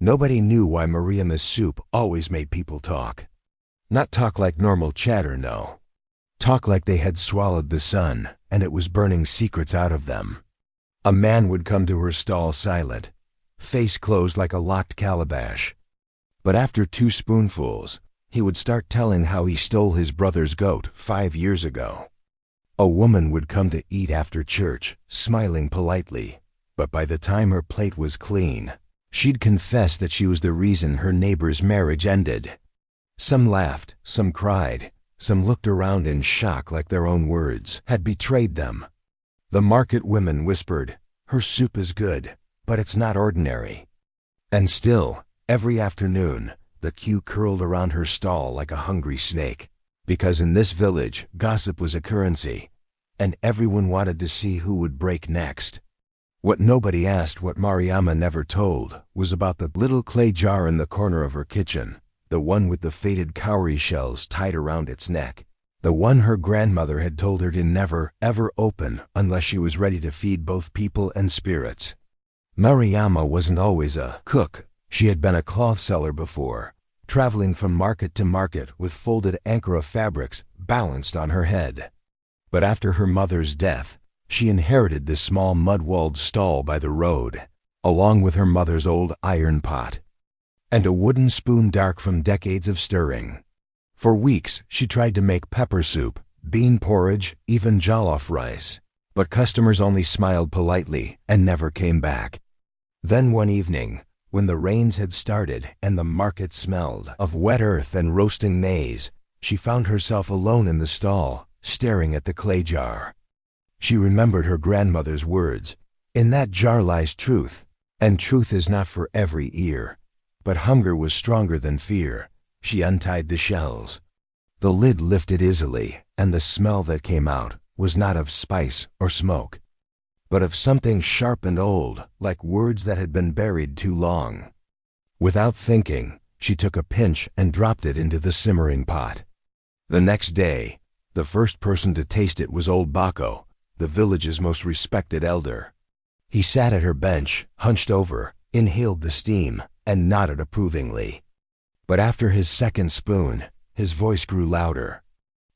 Nobody knew why Mariama's soup always made people talk. Not talk like normal chatter, no. Talk like they had swallowed the sun, and it was burning secrets out of them. A man would come to her stall silent, face closed like a locked calabash. But after 2 spoonfuls, he would start telling how he stole his brother's goat 5 years ago. A woman would come to eat after church, smiling politely, but by the time her plate was clean, she'd confess that she was the reason her neighbor's marriage ended. Some laughed, some cried, some looked around in shock like their own words had betrayed them. The market women whispered, "Her soup is good, but it's not ordinary." And still, every afternoon, the queue curled around her stall like a hungry snake, because in this village, gossip was a currency, and everyone wanted to see who would break next. What nobody asked, what Mariama never told, was about the little clay jar in the corner of her kitchen, the one with the faded cowrie shells tied around its neck, the one her grandmother had told her to never, ever open unless she was ready to feed both people and spirits. Mariama wasn't always a cook. She had been a cloth seller before, traveling from market to market with folded Ankara fabrics balanced on her head. But after her mother's death, she inherited this small mud-walled stall by the road, along with her mother's old iron pot, and a wooden spoon dark from decades of stirring. For weeks, she tried to make pepper soup, bean porridge, even jollof rice, but customers only smiled politely and never came back. Then one evening, when the rains had started and the market smelled of wet earth and roasting maize, she found herself alone in the stall, staring at the clay jar. She remembered her grandmother's words, "In that jar lies truth, and truth is not for every ear." But hunger was stronger than fear. She untied the shells. The lid lifted easily, and the smell that came out was not of spice or smoke, but of something sharp and old, like words that had been buried too long. Without thinking, she took a pinch and dropped it into the simmering pot. The next day, the first person to taste it was old Bako, the village's most respected elder. He sat at her bench, hunched over, inhaled the steam, and nodded approvingly. But after his second spoon, his voice grew louder.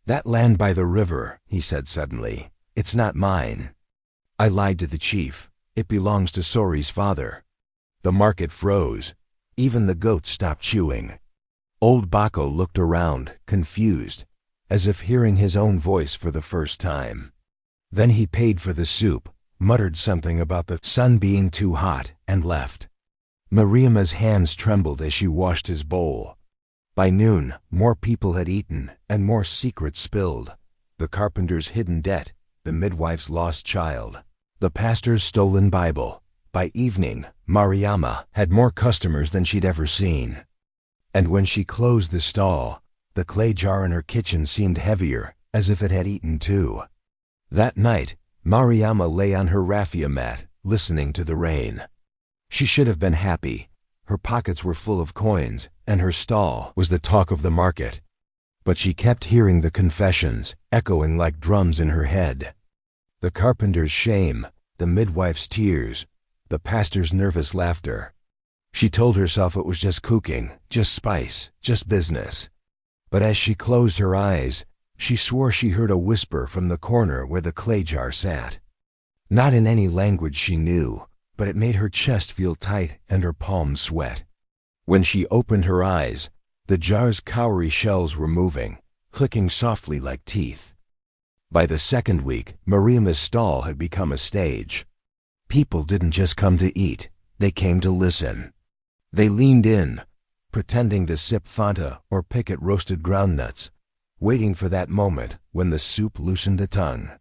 "That land by the river," he said suddenly, "it's not mine. I lied to the chief. It belongs to Sori's father." The market froze. Even the goats stopped chewing. Old Bako looked around, confused, as if hearing his own voice for the first time. Then he paid for the soup, muttered something about the sun being too hot, and left. Mariama's hands trembled as she washed his bowl. By noon, more people had eaten, and more secrets spilled. The carpenter's hidden debt, the midwife's lost child, the pastor's stolen Bible. By evening, Mariama had more customers than she'd ever seen. And when she closed the stall, the clay jar in her kitchen seemed heavier, as if it had eaten too. That night, Mariama lay on her raffia mat, listening to the rain. She should have been happy. Her pockets were full of coins, and her stall was the talk of the market. But she kept hearing the confessions, echoing like drums in her head. The carpenter's shame, the midwife's tears, the pastor's nervous laughter. She told herself it was just cooking, just spice, just business. But as she closed her eyes, she swore she heard a whisper from the corner where the clay jar sat. Not in any language she knew, but it made her chest feel tight and her palms sweat. When she opened her eyes, the jar's cowrie shells were moving, clicking softly like teeth. By the second week, Mariama's stall had become a stage. People didn't just come to eat, they came to listen. They leaned in, pretending to sip Fanta or pick at roasted groundnuts, waiting for that moment when the soup loosened a tongue.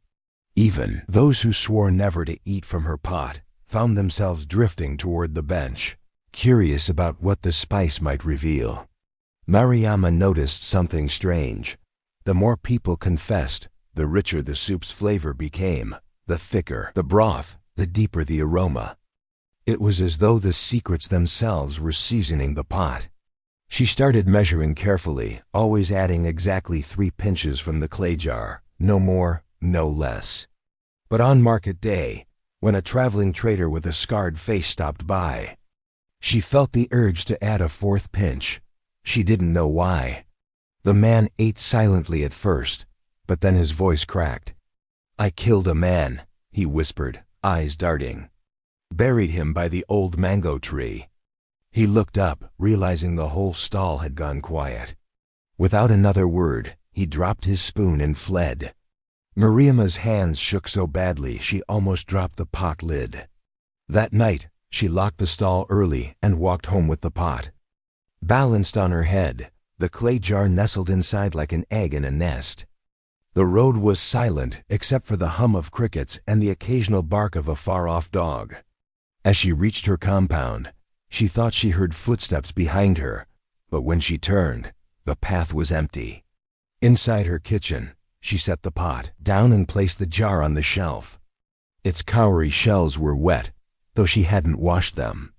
Even those who swore never to eat from her pot found themselves drifting toward the bench, curious about what the spice might reveal. Mariama noticed something strange. The more people confessed, the richer the soup's flavor became, the thicker the broth, the deeper the aroma. It was as though the secrets themselves were seasoning the pot. She started measuring carefully, always adding exactly 3 pinches from the clay jar, no more, no less. But on market day, when a traveling trader with a scarred face stopped by, She felt the urge to add a fourth pinch. She didn't know why. The man ate silently at first, but then his voice cracked. "I killed a man," he whispered, eyes darting. "Buried him by the old mango tree." He looked up, realizing the whole stall had gone quiet. Without another word, he dropped his spoon and fled. Mariama's hands shook so badly she almost dropped the pot lid. That night, she locked the stall early and walked home with the pot. Balanced on her head, the clay jar nestled inside like an egg in a nest. The road was silent except for the hum of crickets and the occasional bark of a far-off dog. As she reached her compound, she thought she heard footsteps behind her, but when she turned, the path was empty. Inside her kitchen, she set the pot down and placed the jar on the shelf. Its cowrie shells were wet, though she hadn't washed them.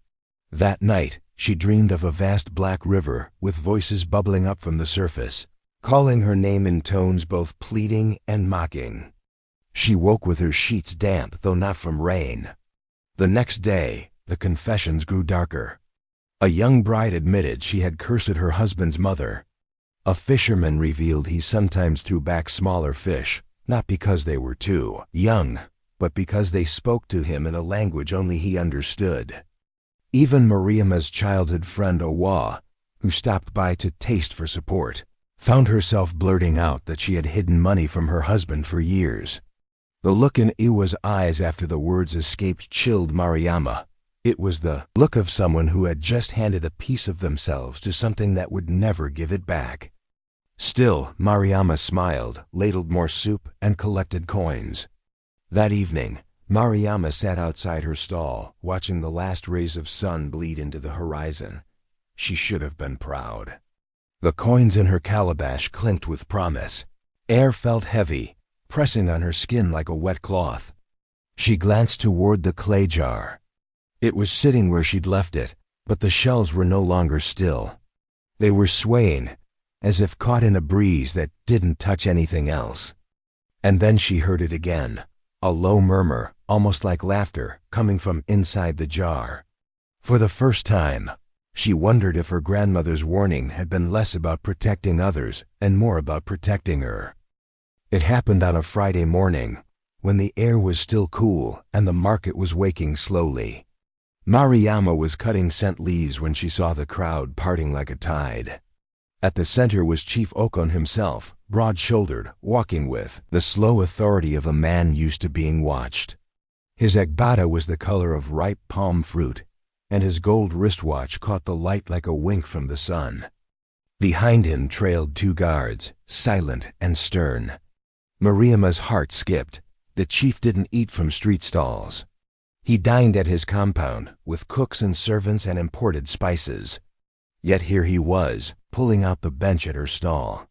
That night, she dreamed of a vast black river with voices bubbling up from the surface, calling her name in tones both pleading and mocking. She woke with her sheets damp, though not from rain. The next day, the confessions grew darker. A young bride admitted she had cursed her husband's mother. A fisherman revealed he sometimes threw back smaller fish, not because they were too young, but because they spoke to him in a language only he understood. Even Mariama's childhood friend Owa, who stopped by to taste for support, found herself blurting out that she had hidden money from her husband for years. The look in Iwa's eyes after the words escaped chilled Mariama. It was the look of someone who had just handed a piece of themselves to something that would never give it back. Still, Mariama smiled, ladled more soup, and collected coins. That evening, Mariama sat outside her stall, watching the last rays of sun bleed into the horizon. She should have been proud. The coins in her calabash clinked with promise. Air felt heavy, pressing on her skin like a wet cloth. She glanced toward the clay jar. It was sitting where she'd left it, but the shells were no longer still. They were swaying, as if caught in a breeze that didn't touch anything else. And then she heard it again, a low murmur, almost like laughter, coming from inside the jar. For the first time, she wondered if her grandmother's warning had been less about protecting others and more about protecting her. It happened on a Friday morning, when the air was still cool and the market was waking slowly. Mariama was cutting scent leaves when she saw the crowd parting like a tide. At the center was Chief Okon himself, broad-shouldered, walking with the slow authority of a man used to being watched. His agbada was the color of ripe palm fruit, and his gold wristwatch caught the light like a wink from the sun. Behind him trailed two guards, silent and stern. Mariama's heart skipped. The chief didn't eat from street stalls. He dined at his compound, with cooks and servants and imported spices. Yet here he was, pulling out the bench at her stall.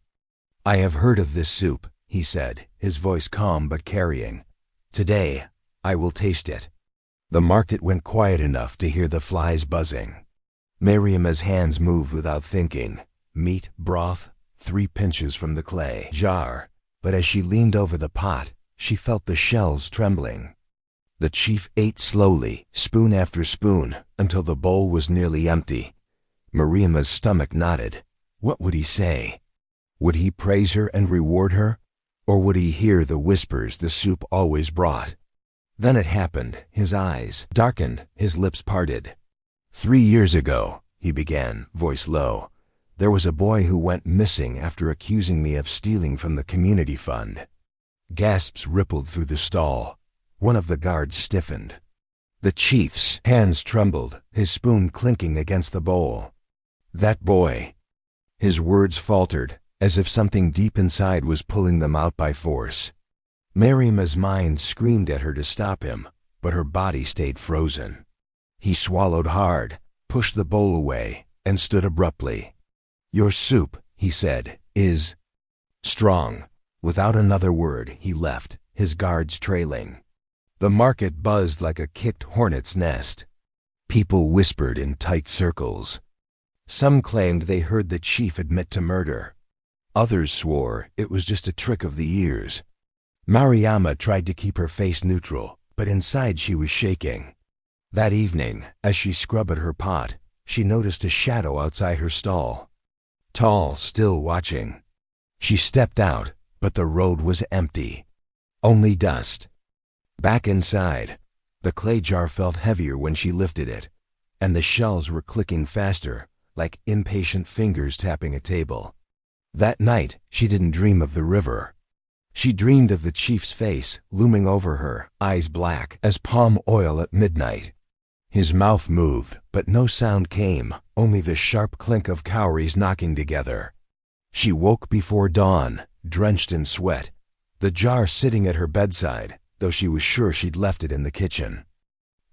"I have heard of this soup," he said, his voice calm but carrying. "Today, I will taste it." The market went quiet enough to hear the flies buzzing. Mariama's hands moved without thinking. Meat, broth, 3 pinches from the clay jar. But as she leaned over the pot, she felt the shells trembling. The chief ate slowly, spoon after spoon, until the bowl was nearly empty. Mariama's stomach knotted. What would he say? Would he praise her and reward her? Or would he hear the whispers the soup always brought? Then it happened. His eyes darkened, his lips parted. 3 years ago, he began, voice low, there was a boy who went missing after accusing me of stealing from the community fund. Gasps rippled through the stall. One of the guards stiffened. The chief's hands trembled, his spoon clinking against the bowl. That boy. His words faltered, as if something deep inside was pulling them out by force. Mariama's mind screamed at her to stop him, but her body stayed frozen. He swallowed hard, pushed the bowl away, and stood abruptly. "Your soup," he said, "is strong." Without another word, he left, his guards trailing. The market buzzed like a kicked hornet's nest. People whispered in tight circles. Some claimed they heard the chief admit to murder. Others swore it was just a trick of the ears. Mariama tried to keep her face neutral, but inside she was shaking. That evening, as she scrubbed at her pot, she noticed a shadow outside her stall. Tall, still watching. She stepped out, but the road was empty. Only dust. Back inside, the clay jar felt heavier when she lifted it, and the shells were clicking faster, like impatient fingers tapping a table. That night, she didn't dream of the river. She dreamed of the chief's face looming over her, eyes black as palm oil at midnight. His mouth moved, but no sound came, only the sharp clink of cowries knocking together. She woke before dawn, drenched in sweat, the jar sitting at her bedside, though she was sure she'd left it in the kitchen.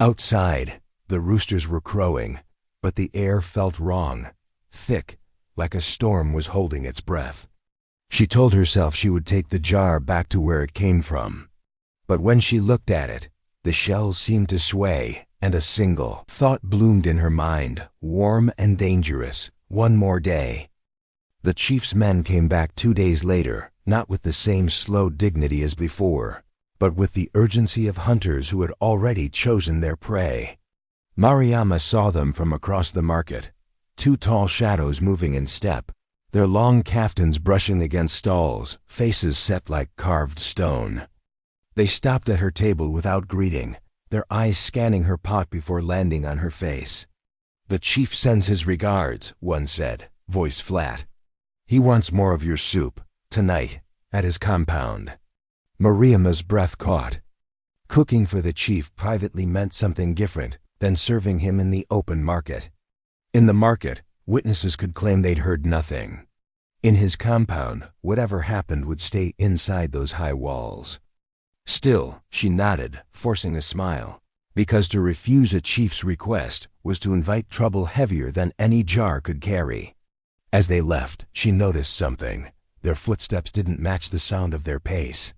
Outside, the roosters were crowing, but the air felt wrong, thick, like a storm was holding its breath. She told herself she would take the jar back to where it came from. But when she looked at it, the shells seemed to sway, and a single thought bloomed in her mind, warm and dangerous. One more day. The chief's men came back 2 days later, not with the same slow dignity as before, but with the urgency of hunters who had already chosen their prey. Mariama saw them from across the market, 2 tall shadows moving in step, their long caftans brushing against stalls, faces set like carved stone. They stopped at her table without greeting, their eyes scanning her pot before landing on her face. "The chief sends his regards," one said, voice flat. "He wants more of your soup, tonight, at his compound." Mariama's breath caught. Cooking for the chief privately meant something different than serving him in the open market. In the market, witnesses could claim they'd heard nothing. In his compound, whatever happened would stay inside those high walls. Still, she nodded, forcing a smile, because to refuse a chief's request was to invite trouble heavier than any jar could carry. As they left, she noticed something. Their footsteps didn't match the sound of their pace.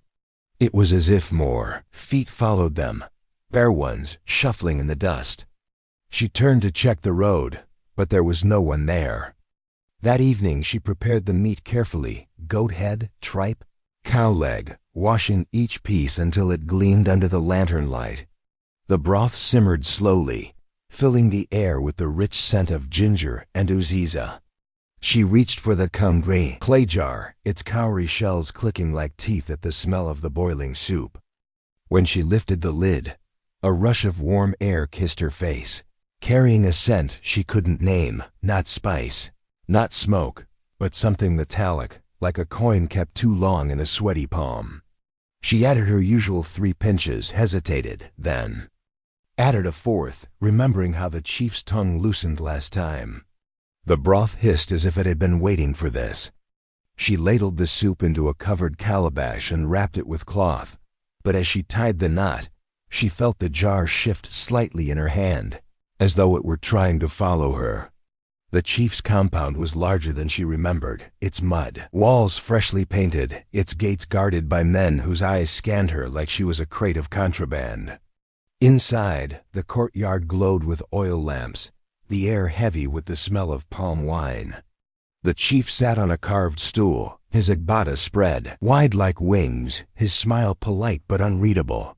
It was as if more feet followed them, bare ones shuffling in the dust. She turned to check the road, but there was no one there. That evening she prepared the meat carefully, goat head, tripe, cow leg, washing each piece until it gleamed under the lantern light. The broth simmered slowly, filling the air with the rich scent of ginger and uziza. She reached for the confront clay jar, its cowrie shells clicking like teeth at the smell of the boiling soup. When she lifted the lid, a rush of warm air kissed her face, carrying a scent she couldn't name, not spice, not smoke, but something metallic, like a coin kept too long in a sweaty palm. She added her usual 3 pinches, hesitated, then added a 4th, remembering how the chief's tongue loosened last time. The broth hissed as if it had been waiting for this. She ladled the soup into a covered calabash and wrapped it with cloth, but as she tied the knot, she felt the jar shift slightly in her hand, as though it were trying to follow her. The chief's compound was larger than she remembered, its mud walls freshly painted, its gates guarded by men whose eyes scanned her like she was a crate of contraband. Inside, the courtyard glowed with oil lamps, the air heavy with the smell of palm wine. The chief sat on a carved stool, his agbada spread, wide like wings, his smile polite but unreadable.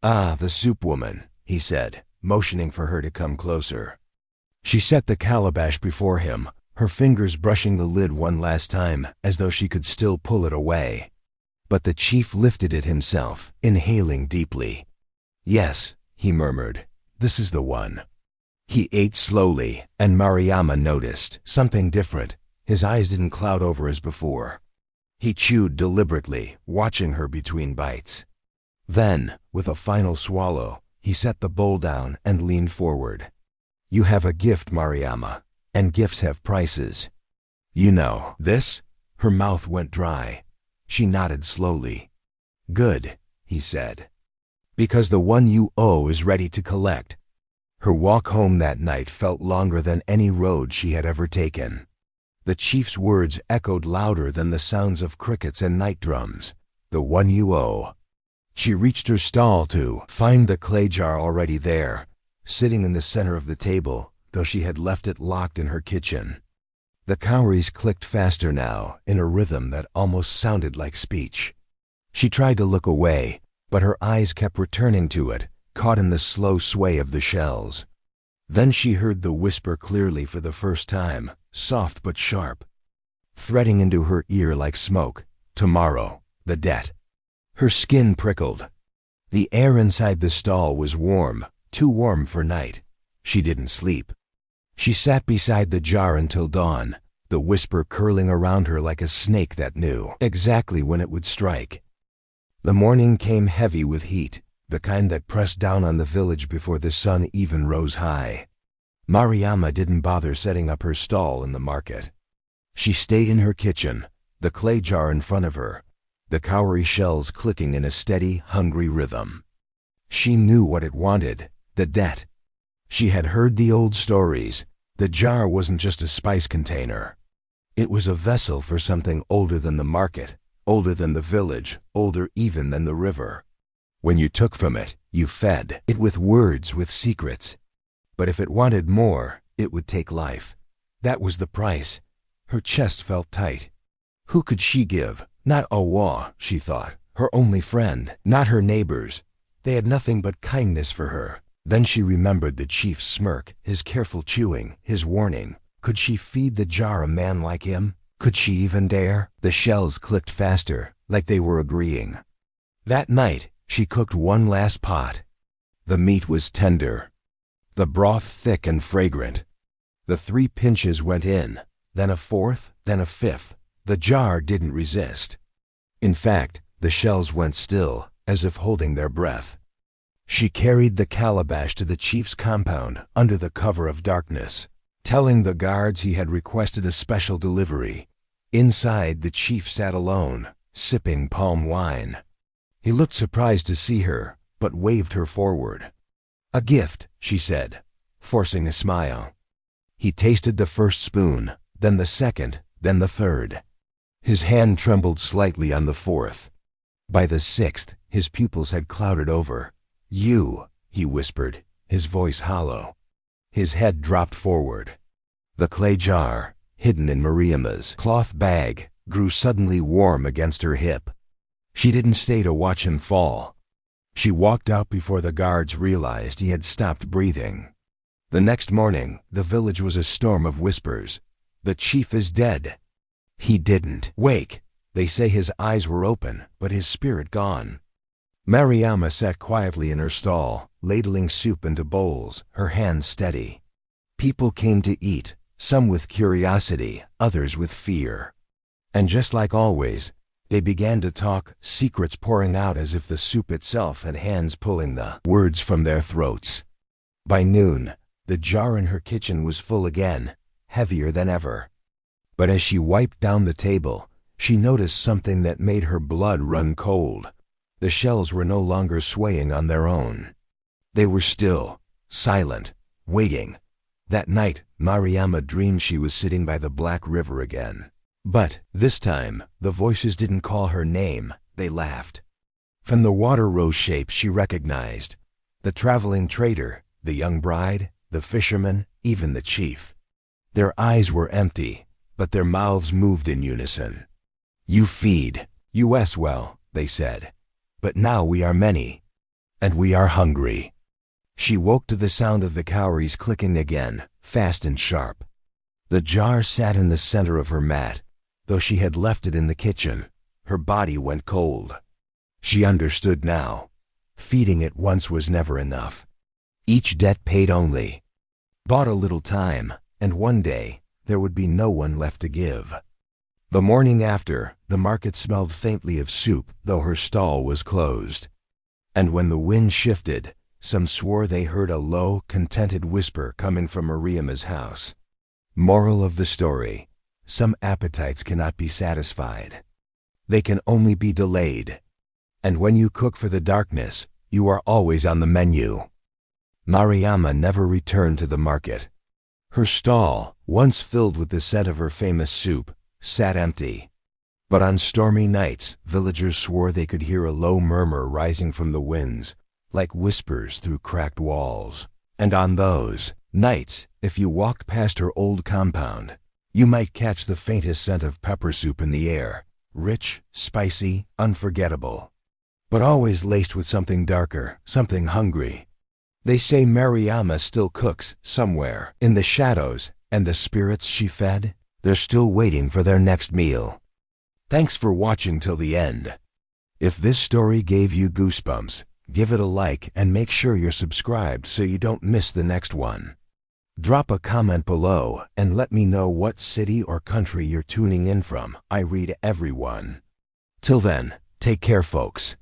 "Ah, the soup woman," he said, motioning for her to come closer. She set the calabash before him, her fingers brushing the lid one last time, as though she could still pull it away. But the chief lifted it himself, inhaling deeply. "Yes," he murmured, "this is the one." He ate slowly, and Mariama noticed something different. His eyes didn't cloud over as before. He chewed deliberately, watching her between bites. Then, with a final swallow, he set the bowl down and leaned forward. "You have a gift, Mariama, and gifts have prices. You know this?" Her mouth went dry. She nodded slowly. "Good," he said, "because the one you owe is ready to collect." Her walk home that night felt longer than any road she had ever taken. The chief's words echoed louder than the sounds of crickets and night drums. "The one you owe." She reached her stall to find the clay jar already there, sitting in the center of the table, though she had left it locked in her kitchen. The cowries clicked faster now, in a rhythm that almost sounded like speech. She tried to look away, but her eyes kept returning to it, caught in the slow sway of the shells. Then she heard the whisper clearly for the first time, soft but sharp, threading into her ear like smoke. Tomorrow, the debt. Her skin prickled. The air inside the stall was warm, too warm for night. She didn't sleep. She sat beside the jar until dawn, the whisper curling around her like a snake that knew exactly when it would strike. The morning came heavy with heat, the kind that pressed down on the village before the sun even rose high. Mariama didn't bother setting up her stall in the market. She stayed in her kitchen, the clay jar in front of her, the cowrie shells clicking in a steady, hungry rhythm. She knew what it wanted, the debt. She had heard the old stories. The jar wasn't just a spice container. It was a vessel for something older than the market, older than the village, older even than the river. When you took from it, you fed it with words, with secrets. But if it wanted more, it would take life. That was the price. Her chest felt tight. Who could she give? Not Awa, she thought, her only friend, not her neighbors. They had nothing but kindness for her. Then she remembered the chief's smirk, his careful chewing, his warning. Could she feed the jar a man like him? Could she even dare? The shells clicked faster, like they were agreeing. That night, she cooked one last pot. The meat was tender, the broth thick and fragrant. The 3 pinches went in, then a 4th, then a 5th. The jar didn't resist. In fact, the shells went still, as if holding their breath. She carried the calabash to the chief's compound under the cover of darkness, telling the guards he had requested a special delivery. Inside, the chief sat alone, sipping palm wine. He looked surprised to see her, but waved her forward. "A gift," she said, forcing a smile. He tasted the first spoon, then the second, then the third. His hand trembled slightly on the 4th. By the 6th, his pupils had clouded over. "You," he whispered, his voice hollow. His head dropped forward. The clay jar, hidden in Mariama's cloth bag, grew suddenly warm against her hip. She didn't stay to watch him fall. She walked out before the guards realized he had stopped breathing. The next morning, the village was a storm of whispers. "The chief is dead." He didn't wake. They say his eyes were open, but his spirit gone. Mariama sat quietly in her stall, ladling soup into bowls, her hands steady. People came to eat, some with curiosity, others with fear. And just like always, they began to talk, secrets pouring out as if the soup itself had hands pulling the words from their throats. By noon, the jar in her kitchen was full again, heavier than ever. But as she wiped down the table, she noticed something that made her blood run cold. The shells were no longer swaying on their own. They were still, silent, waiting. That night, Mariama dreamed she was sitting by the Black River again. But this time, the voices didn't call her name, they laughed. From the water rose shapes she recognized. The traveling trader, the young bride, the fisherman, even the chief. Their eyes were empty, but their mouths moved in unison. "You feed us well," they said. "But now we are many, and we are hungry." She woke to the sound of the cowries clicking again, fast and sharp. The jar sat in the center of her mat. Though she had left it in the kitchen, her body went cold. She understood now. Feeding it once was never enough. Each debt paid only. Bought a little time, and one day, there would be no one left to give. The morning after, the market smelled faintly of soup, though her stall was closed. And when the wind shifted, some swore they heard a low, contented whisper coming from Mariama's house. Moral of the story: some appetites cannot be satisfied. They can only be delayed. And when you cook for the darkness, you are always on the menu. Mariama never returned to the market. Her stall, once filled with the scent of her famous soup, sat empty. But on stormy nights, villagers swore they could hear a low murmur rising from the winds, like whispers through cracked walls. And on those nights, if you walked past her old compound, you might catch the faintest scent of pepper soup in the air, rich, spicy, unforgettable. but always laced with something darker, something hungry. They say Mariama still cooks somewhere in the shadows, and the spirits she fed, they're still waiting for their next meal. Thanks for watching till the end. If this story gave you goosebumps, give it a like and make sure you're subscribed so you don't miss the next one. Drop a comment below and let me know what city or country you're tuning in from. I read everyone. Till then, take care, folks.